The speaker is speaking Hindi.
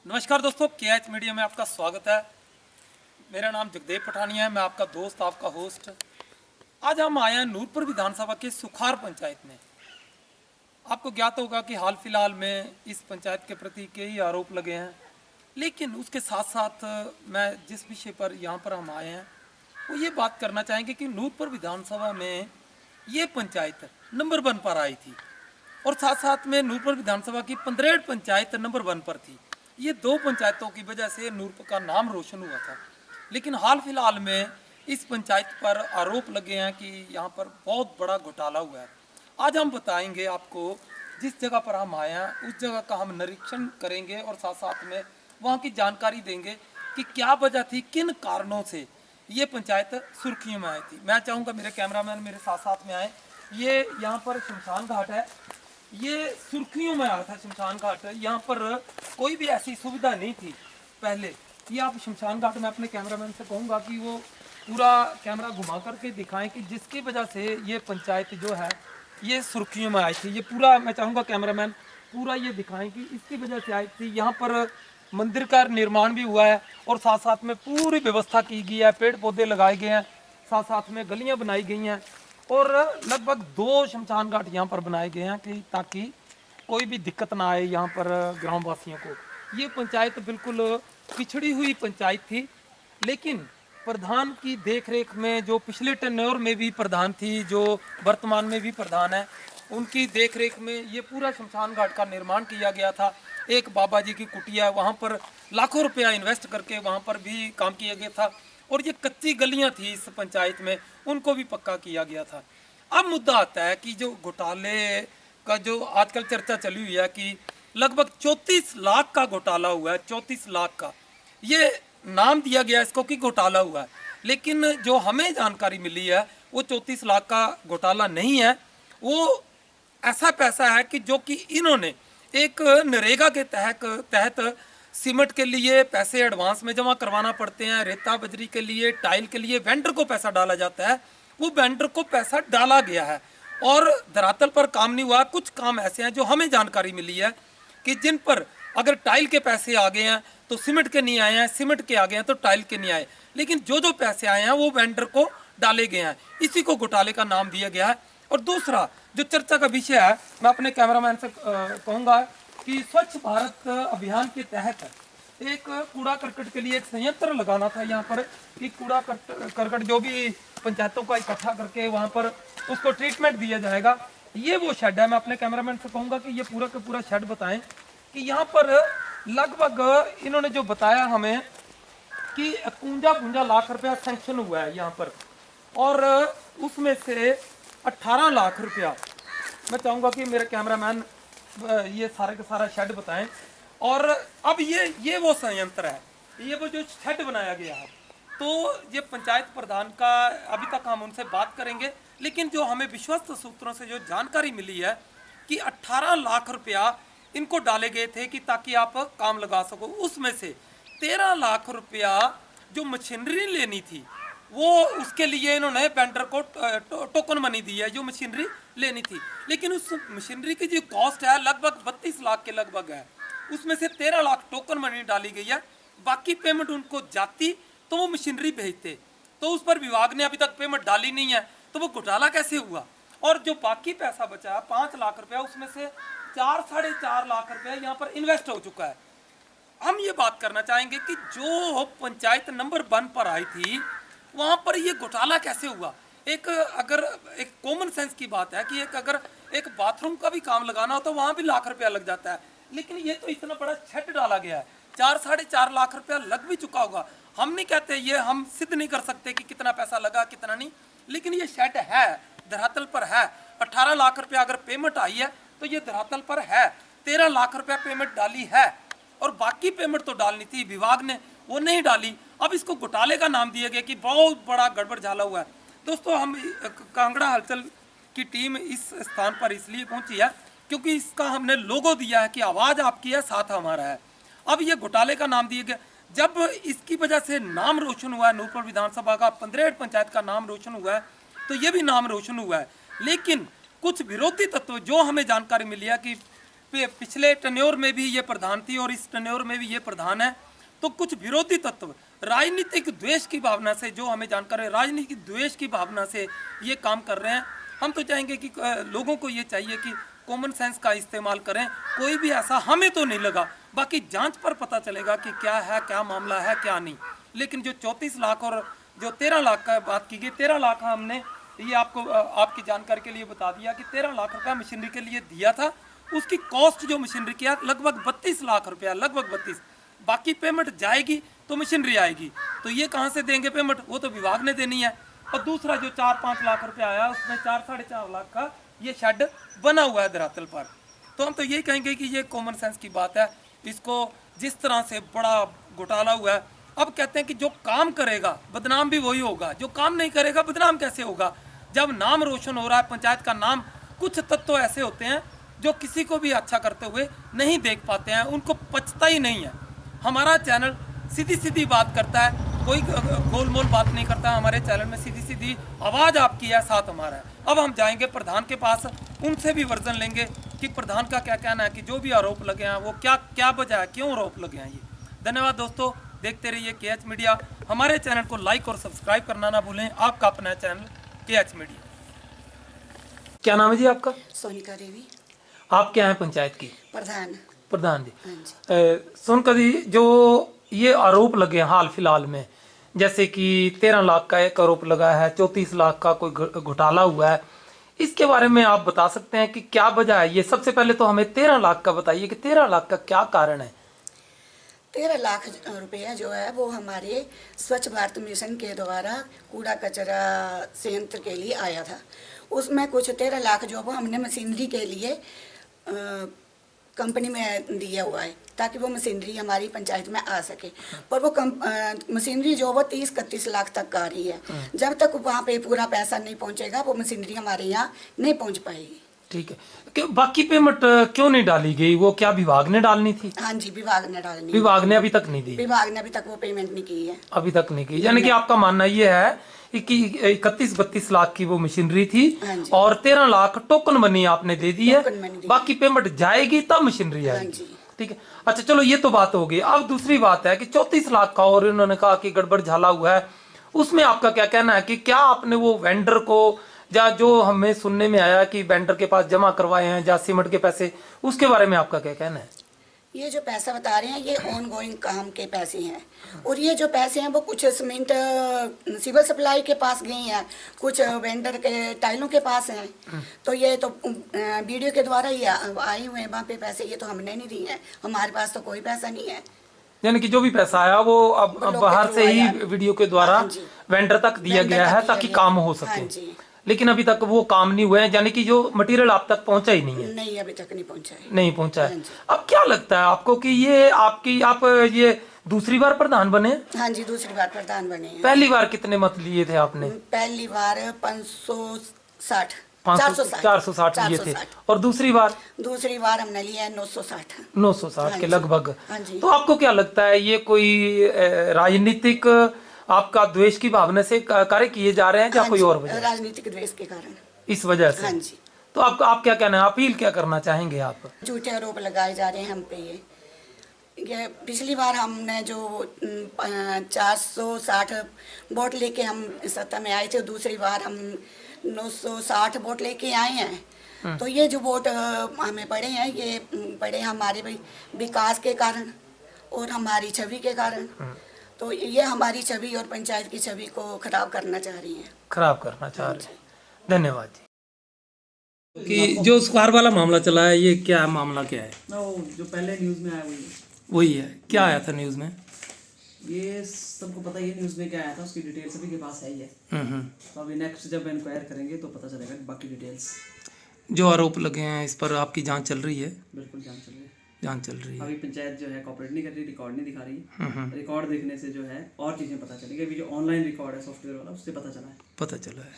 नमस्कार दोस्तों, KH मीडिया में आपका स्वागत है। मेरा नाम जगदेव पठानिया है, मैं आपका दोस्त, आपका होस्ट। आज हम आए हैं नूरपुर विधानसभा के सुखार पंचायत में। आपको ज्ञात होगा कि हाल फिलहाल में इस पंचायत के प्रति कई आरोप लगे हैं, लेकिन उसके साथ साथ मैं जिस विषय पर यहाँ पर हम आए हैं वो ये बात करना चाहेंगे कि नूरपुर विधानसभा में ये पंचायत नंबर 1 पर आई थी और साथ साथ में नूरपुर विधानसभा की 15 पंचायत नंबर 1 पर थी। ये दो पंचायतों की वजह से नूरपुर का नाम रोशन हुआ था, लेकिन हाल फिलहाल में इस पंचायत पर आरोप लगे हैं कि यहाँ पर बहुत बड़ा घोटाला हुआ है। आज हम बताएंगे आपको, जिस जगह पर हम आए हैं उस जगह का हम निरीक्षण करेंगे और साथ साथ में वहाँ की जानकारी देंगे कि क्या वजह थी, किन कारणों से ये पंचायत सुर्खियों में आई थी। मैं चाहूँगा मेरे कैमरामैन मेरे साथ साथ में आए। ये यहाँ पर शमशान घाट है, ये सुर्खियों में आया था शमशान घाट। यहाँ पर कोई भी ऐसी सुविधा नहीं थी पहले। ये आप शमशान घाट में अपने कैमरामैन से कहूँगा कि वो पूरा कैमरा घुमा करके दिखाएं कि जिसकी वजह से ये पंचायत जो है ये सुर्खियों में आई थी। ये पूरा मैं चाहूँगा कैमरामैन पूरा ये दिखाएं कि इसकी वजह से आई थी। यहाँ पर मंदिर का निर्माण भी हुआ है और साथ साथ में पूरी व्यवस्था की गई है, पेड़ पौधे लगाए गए हैं, साथ साथ में गलियाँ बनाई गई हैं और लगभग 2 शमशान घाट यहाँ पर बनाए गए हैं कि ताकि कोई भी दिक्कत ना आए यहाँ पर ग्रामवासियों को। ये पंचायत बिल्कुल पिछड़ी हुई पंचायत थी, लेकिन प्रधान की देखरेख में, जो पिछले टेन्योर में भी प्रधान थी, जो वर्तमान में भी प्रधान है, उनकी देखरेख में ये पूरा शमशान घाट का निर्माण किया गया था। एक बाबा जी की कुटिया, वहाँ पर लाखों रुपया इन्वेस्ट करके वहाँ पर भी काम किया गया था और ये कच्ची गलियाँ थी इस पंचायत में, उनको भी पक्का किया गया था। अब मुद्दा आता है कि जो घोटाले का जो आजकल चर्चा चली हुई है कि लगभग 34 लाख का घोटाला हुआ है, 34 लाख का ये नाम दिया गया इसको कि घोटाला हुआ है, लेकिन जो हमें जानकारी मिली है वो 34 लाख का घोटाला नहीं है। वो ऐसा पैसा है कि जो कि इन्होंने एक नरेगा के तहत सीमेंट के लिए पैसे एडवांस में जमा करवाना पड़ते हैं, रेता बजरी के लिए, टाइल के लिए वेंडर को पैसा डाला जाता है, वो वेंडर को पैसा डाला गया है और धरातल पर काम नहीं हुआ। कुछ काम ऐसे हैं जो हमें जानकारी मिली है कि जिन पर अगर टाइल के पैसे आ गए हैं तो सीमेंट के नहीं आए हैं, सीमेंट के आ गए हैं तो टाइल के नहीं आए, लेकिन जो जो पैसे आए हैं वो वेंडर को डाले गए हैं। इसी को घोटाले का नाम दिया गया है। और दूसरा जो चर्चा का विषय है, मैं अपने कैमरामैन से कहूँगा कि स्वच्छ भारत अभियान के तहत एक कूड़ा करकट के लिए एक संयंत्र लगाना था यहाँ पर कि कूड़ा करकट जो भी पंचायतों का इकट्ठा करके वहाँ पर उसको ट्रीटमेंट दिया जाएगा। ये वो शेड है। मैं अपने कैमरामैन से कहूँगा कि ये पूरा का पूरा शेड बताएं कि यहाँ पर लगभग इन्होंने जो बताया हमें कि 51 लाख रुपया सैंक्शन हुआ है यहाँ पर और उसमें से 18 लाख रुपया, मैं चाहूँगा कि मेरे कैमरामैन ये सारे का सारा शेड बताएं। और अब ये वो संयंत्र है, ये वो जो शेड बनाया गया है, तो ये पंचायत प्रधान का अभी तक हम उनसे बात करेंगे, लेकिन जो हमें विश्वस्त सूत्रों से जो जानकारी मिली है कि 18 लाख रुपया इनको डाले गए थे कि ताकि आप काम लगा सको। उसमें से 13 लाख रुपया जो मशीनरी लेनी थी वो उसके लिए इन्होंने वेंडर को टोकन मनी दी है जो मशीनरी लेनी थी, लेकिन उस मशीनरी की जो कॉस्ट है लगभग 32 लाख के लगभग है। उसमें से 13 लाख टोकन मनी डाली गई है, बाकी पेमेंट उनको जाती तो वो मशीनरी भेजते, तो उस पर विभाग ने अभी तक पेमेंट डाली नहीं है, तो वो घोटाला कैसे हुआ। और जो बाकी पैसा बचा है 5 लाख रुपया, उसमें से 4-4.5 लाख रुपया यहाँ पर इन्वेस्ट हो चुका है। हम ये बात करना चाहेंगे कि जो पंचायत नंबर 1 पर आई थी वहां पर ये घोटाला कैसे हुआ। अगर एक कॉमन सेंस की बात है कि अगर एक बाथरूम का भी काम लगाना हो तो वहां भी लाख रुपया लग जाता है, लेकिन ये तो इतना बड़ा शेड डाला गया है, 4-4.5 लाख रुपया लग भी चुका होगा। हम नहीं कहते, ये हम सिद्ध नहीं कर सकते कि कितना पैसा लगा कितना नहीं, लेकिन ये शेड है, धरातल पर है। 18 लाख रुपया अगर पेमेंट आई है तो ये धरातल पर है। 13 लाख रुपया पेमेंट डाली है और बाकी पेमेंट तो डालनी थी, विभाग ने वो नहीं डाली। अब इसको घोटाले का नाम दिया गया कि बहुत बड़ा गड़बड़ झाला हुआ है। दोस्तों, हम कांगड़ा हलचल की टीम इस स्थान पर इसलिए पहुंची है क्योंकि इसका हमने लोगो दिया है कि आवाज़ आपकी है, साथ हमारा है। अब ये घोटाले का नाम दिया गया, जब इसकी वजह से नाम रोशन हुआ है, नूरपुर विधानसभा का 15 पंचायत का नाम रोशन हुआ है, तो ये भी नाम रोशन हुआ है। लेकिन कुछ विरोधी तत्व, जो हमें जानकारी मिली है कि पिछले टन्योर में भी ये प्रधान थी और इस टन्योर में भी ये प्रधान है। तो कुछ विरोधी तत्व राजनीतिक द्वेष की भावना से, जो हमें जानकारी है, राजनीतिक द्वेष की भावना से ये काम कर रहे हैं। हम तो चाहेंगे कि लोगों को ये चाहिए कि कॉमन सेंस का इस्तेमाल करें। कोई भी ऐसा हमें तो नहीं लगा, बाकी जांच पर पता चलेगा कि क्या है, क्या मामला है, क्या नहीं। लेकिन जो 34 लाख और जो 13 लाख का बात की गई, 13 लाख हमने ये आपको आपकी जानकारी के लिए बता दिया कि 13 लाख रुपया मशीनरी के लिए दिया था। उसकी कॉस्ट जो मशीनरी की है लगभग 32 लाख रुपया, लगभग 32। बाकी पेमेंट जाएगी तो मशीनरी आएगी, तो ये कहाँ से देंगे पेमेंट, वो तो विभाग ने देनी है। और दूसरा जो 4-5 लाख रुपया आया उसमें 4-4.5 लाख का ये शेड बना हुआ है धरातल पर। तो हम तो यही कहेंगे कि ये कॉमन सेंस की बात है। इसको जिस तरह से बड़ा घोटाला हुआ है, अब कहते हैं कि जो काम करेगा बदनाम भी वही होगा, जो काम नहीं करेगा बदनाम कैसे होगा। जब नाम रोशन हो रहा है पंचायत का नाम, कुछ तत्व ऐसे होते हैं जो किसी को भी अच्छा करते हुए नहीं देख पाते हैं, उनको पचता ही नहीं है। हमारा चैनल सीधी सीधी बात करता है, कोई गोलमोल बात नहीं करता। हमारे चैनल में सीधी सीधी आवाज़ आपकी है, साथ हमारा है। अब हम जाएंगे प्रधान के पास, उनसे भी वर्जन लेंगे कि प्रधान का क्या कहना है कि जो भी आरोप लगे हैं वो क्या क्या वजह है, क्यों आरोप लगे हैं ये। धन्यवाद दोस्तों, देखते रहिए KH मीडिया। हमारे चैनल को लाइक और सब्सक्राइब करना ना भूलें। आपका अपना चैनल KH मीडिया। क्या नाम है जी आपका? सोनिका देवी। आप क्या हैं पंचायत की? प्रधान जी। हाँ जी। सोनिका जी, जो ये आरोप लगे हैं हाल फिलहाल में, जैसे कि 13 लाख का एक आरोप लगा है, 34 लाख का कोई घोटाला हुआ है, इसके बारे में आप बता सकते हैं कि क्या वजह है ये? सबसे पहले तो हमें 13 लाख का बताइए कि 13 लाख का क्या कारण है? 13 लाख रुपया जो है वो हमारे स्वच्छ भारत मिशन के द्वारा कूड़ा कचरा संयंत्र के लिए आया था। उसमें कुछ 13 लाख जो वो हमने मशीनरी के लिए कंपनी में दिया हुआ है ताकि वो मशीनरी हमारी पंचायत में आ सके। पर वो मशीनरी जो वो 30-31 लाख तक का आ रही है। जब तक वहाँ पे पूरा पैसा नहीं पहुँचेगा वो मशीनरी हमारे यहाँ नहीं पहुँच पाएगी। ठीक है, बाकी पेमेंट क्यों नहीं डाली गई? वो क्या विभाग ने डालनी थी? हाँ जी, विभाग ने डालनी। विभाग ने अभी तक नहीं दी? विभाग ने अभी तक वो पेमेंट नहीं की है। अभी तक नहीं की, यानी कि आपका मानना ये है कि 31-32 लाख की वो मशीनरी थी और 13 लाख टोकन मनी आपने दे दी है, बाकी पेमेंट जाएगी तब मशीनरी आएगी। ठीक है, अच्छा चलो ये तो बात हो गई। अब दूसरी बात है कि 34 लाख का और इन्होंने कहा कि गड़बड़ झाला हुआ है, उसमें आपका क्या कहना है कि क्या आपने वो वेंडर को, या जो हमें सुनने में आया कि वेंडर के पास जमा करवाए हैं या सीमेंट के पैसे, उसके बारे में आपका क्या कहना है? ये जो पैसा बता रहे हैं ये ऑन गोइंग काम के पैसे हैं, और ये जो पैसे हैं वो कुछ सीमेंट सिविल सप्लाई के पास गए हैं, कुछ वेंडर के टाइलों के पास हैं। तो ये तो वीडियो के द्वारा ही आए हुए हैं वहाँ पे पैसे, ये तो हमने नहीं दिए हैं, हमारे पास तो कोई पैसा नहीं है। यानी कि जो भी पैसा आया वो अब बाहर से ही वीडियो के द्वारा वेंडर तक दिया गया है ताकि काम हो सके। लेकिन अभी तक वो काम नहीं हुए हैं, यानी कि जो मटेरियल आप तक पहुंचा ही नहीं है। नहीं, अभी तक नहीं पहुंचा है। नहीं पहुंचा है। अब क्या लगता है आपको कि ये आप ये दूसरी बार प्रधान बने? हाँ जी, दूसरी बार प्रधान बने हैं। पहली बार कितने मत लिए थे आपने? पहली बार 560 460 लिए थे, और दूसरी बार हमने लिया 960 के लगभग। तो आपको क्या लगता है ये कोई राजनीतिक आपका द्वेष की भावना से कार्य किए जा रहे हैं या कोई और वजह? राजनीतिक द्वेष के कारण, इस वजह से। हाँ जी। तो आप क्या कहना है, अपील क्या करना चाहेंगे आप? झूठे आरोप लगाए जा रहे हैं हम पे। ये पिछली बार हमने जो 460 वोट लेके हम सत्ता में आए थे, दूसरी बार हम 960 वोट लेके आए हैं। तो ये जो वोट हमें पड़े हैं, ये पड़े हमारे विकास के कारण और हमारी छवि के कारण। तो ये हमारी छवि और पंचायत की छवि को खराब करना चाह रही हैं। धन्यवाद जी। कि जो सुखार वाला मामला चला है, ये क्या मामला क्या है? जो पहले न्यूज़ में आया वही है। क्या आया था न्यूज़ में? ये सबको पता ही है न्यूज़ में क्या आया था, उसकी डिटेल सभी के पास है ही है। तो अभी नेक्स्ट जब इंक्वायर करेंगे तो पता चलेगा बाकी डिटेल्स। जो आरोप लगे हैं इस पर आपकी जांच चल रही है? बिल्कुल जांच चल रही है। अभी पंचायत जो है कॉपरेट नहीं कर रही, रिकॉर्ड नहीं दिखा रही। रिकॉर्ड देखने से जो है और चीज़ें पता चलेगी। अभी जो ऑनलाइन रिकॉर्ड है सॉफ्टवेयर वाला, उससे पता चला है।